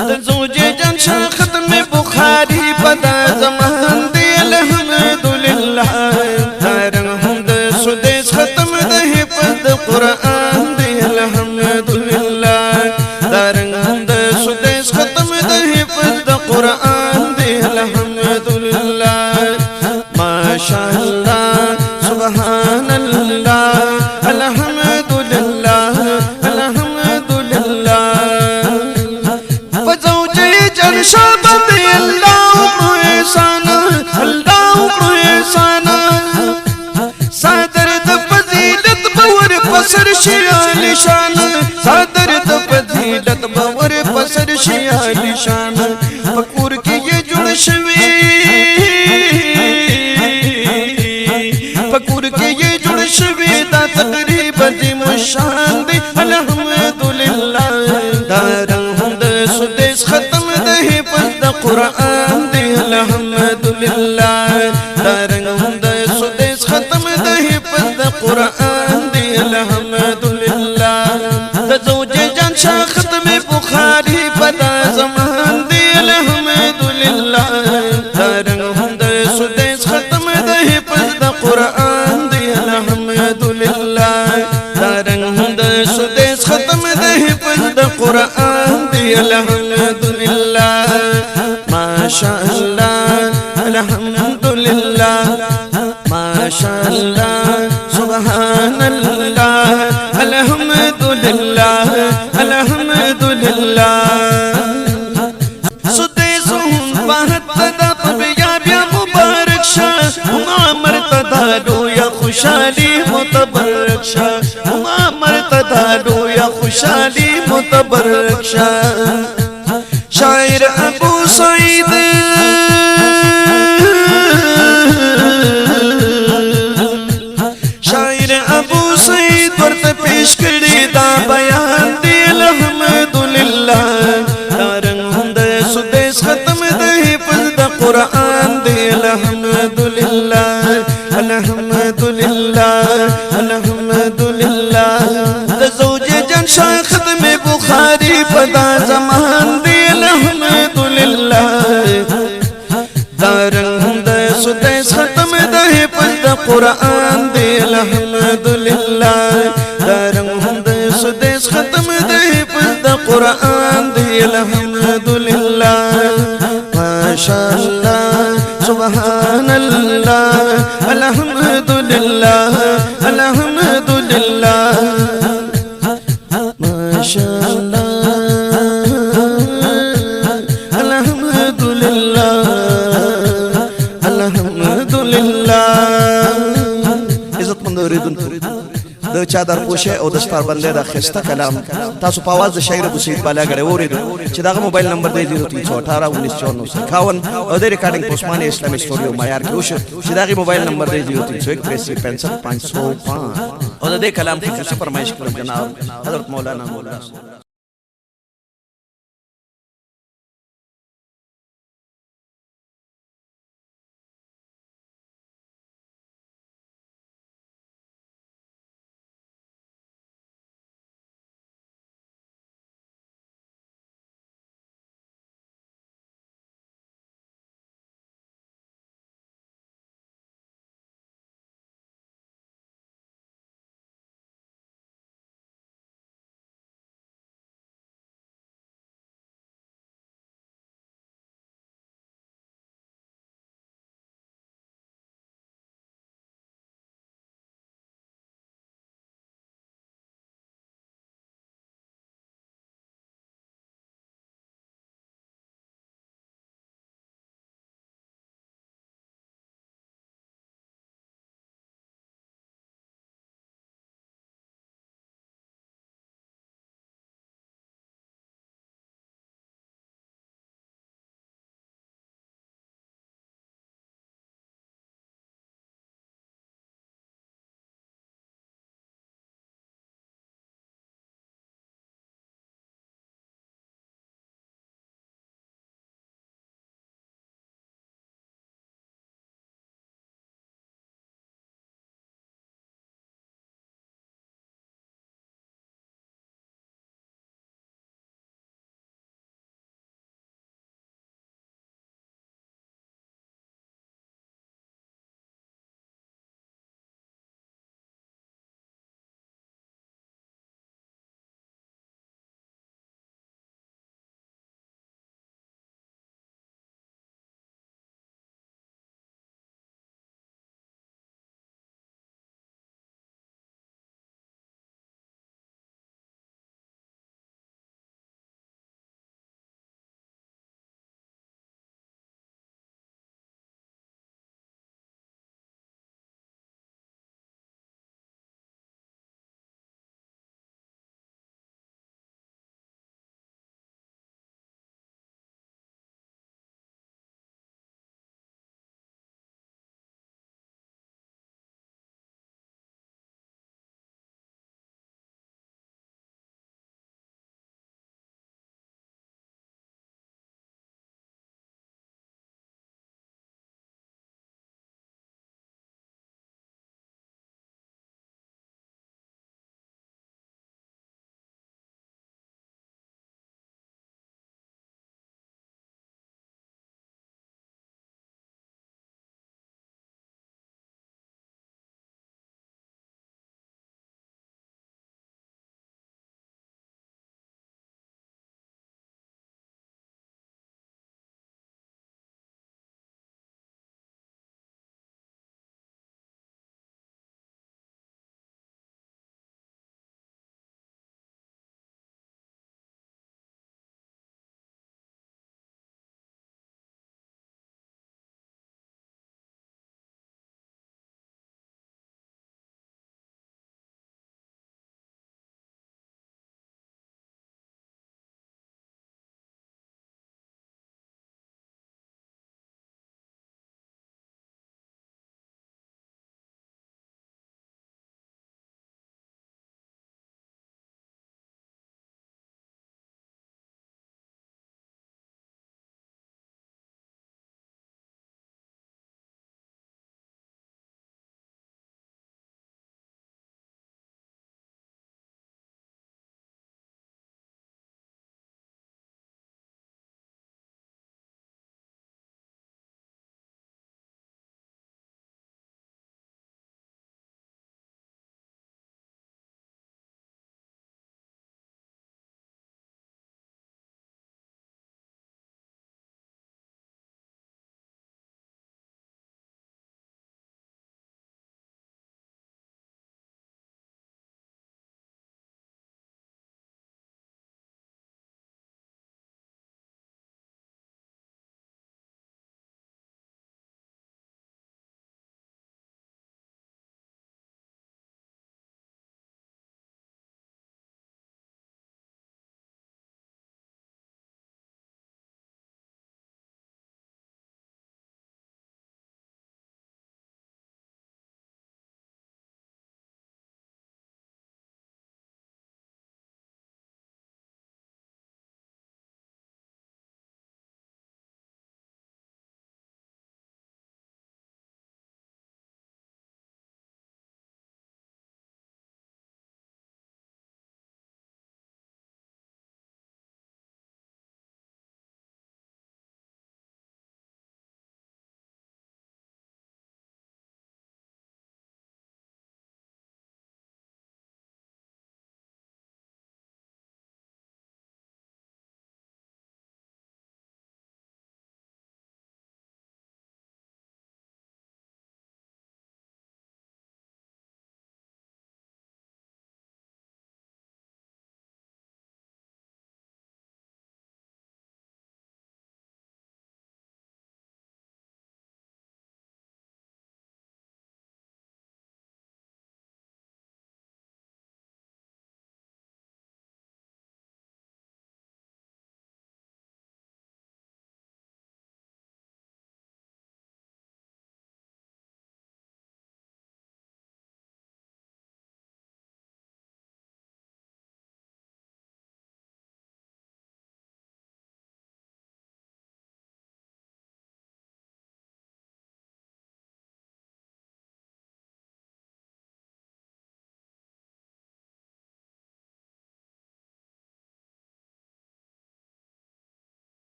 ज़ौजे जान शाह ख़त्म बुखारी पदा ज़मान दे अल्हम्दुलिल्लाह दारंग हमद सुदेश ख़त्म दहे पद कुरान दे अल्हम्दुलिल्लाह दारंग हमद सुदेश ख़त्म दहे पद कुरान दे अल्हम्दुलिल्लाह माशाअल्लाह सुबहानल्लाह अल्हम्दुलिल्लाह अल्हम्दुलिल्लाह ज़ौजे जान शाह बंदे अल्लाह एहसान सादर द फजीलत बवर पसर शियाल शान सादर द फजीलत बवर पसर शियाल शान फकूर की ये जुड़शवी फकूर की ये जुड़शवी दा तकरीब दी मुशान दे अल्हम्दुलिल्लाह दारंग हमद सुदेश ख़त्म दहे पद कुरान दे अल्हम्दुलिल्लाह दारंग हमद सुदेश ख़त्म दहे पद कुरान दे अल्हम्दुलिल्लाह ज़ौजे जान शाह ख़त्म बुखारी पदा ज़मान दे अल्हम्दुलिल्लाह दारंग हमद सुदेश ख़त्म दहे पद कुरान दे अल्हम्दुलिल्लाह दारंग हमद सुदेश ख़त्म दहे पद कुरान दे अल्हम्दुलिल्लाह माशाअल्लाह अल्हम्दुलिल्लाह माशाअल्लाह सुबहानल्लाह अल्हम्दुलिल्लाह अल्हम्दुलिल्लाह सुदेश बाहत तदा पबिया बिया मुबारक शाह उमर तदा डोया खुशाली मुतबरक शाह उमर तदा डोया खुशाली मुतबरक शाह शायर अबू सईद शायर अबू सईद वर्त पेश करी दा बयान दे अल्हम्दुलिल्लाह दारंग हमद सुदेश ख़त्म दहे पद कुरान दे अल्हम्दुलिल्लाह अल्हम्दुलिल्लाह अल्हम्दुलिल्लाह ज़ौजे जान शाह ख़त्म बुखारी पदा ज़मान दे अल्हम्दुलिल्लाह दारंग हमद सुदेश ख़त्म दहे पद कुरान दे अल्हम्दुलिल्लाह दारंग हमद सुदेश ख़त्म दहे पद कुरान दे अल्हम्दुलिल्लाह माशाअल्लाह सुबहानल्लाह अल्हम्दुलिल्लाह अल्हम्दुलिल्लाह माशाअल्लाह अल्हम्दुलिल्लाह अल्हम्दुलिल्लाह इज्जतमंद रिदन द चादर पोशे और दस्तार बंदे दा खस्ता कलाम तासु पावाज शायर अबू सईद बाला गड़े और च दागा मोबाइल नंबर दे 0318199451 और दे रिकॉर्डिंग पोस्टमाने इस्लामिक स्टूडियो मायार के उश दागी मोबाइल नंबर दे 03136505 और दे कलाम की फरमाइश कर जनाब हजरत मौलाना